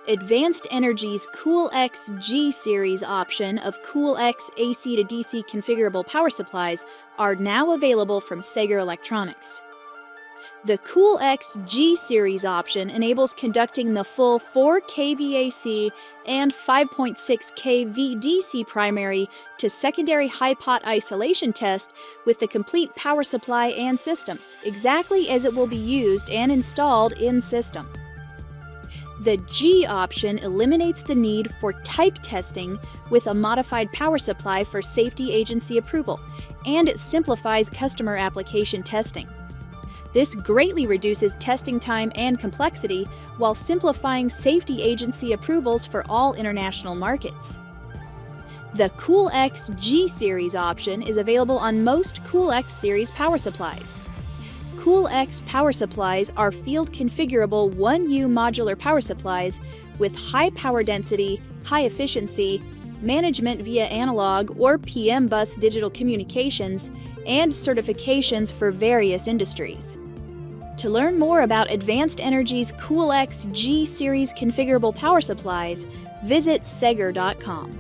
Advanced Energy's CoolX-G series option of CoolX AC to DC configurable power supplies are now available from Sager Electronics. The CoolX-G series option enables conducting the full 4 kV AC and 5.6 kV DC primary to secondary high-pot isolation test with the complete power supply and system, exactly as it will be used and installed in system. The G option eliminates the need for type testing with a modified power supply for safety agency approval, and it simplifies customer application testing. This greatly reduces testing time and complexity while simplifying safety agency approvals for all international markets. The CoolX-G series option is available on most CoolX Series power supplies. CoolX power supplies are field configurable 1U modular power supplies with high power density, high efficiency, management via analog or PM bus digital communications, and certifications for various industries. To learn more about Advanced Energy's CoolX-G series configurable power supplies, visit Sager.com.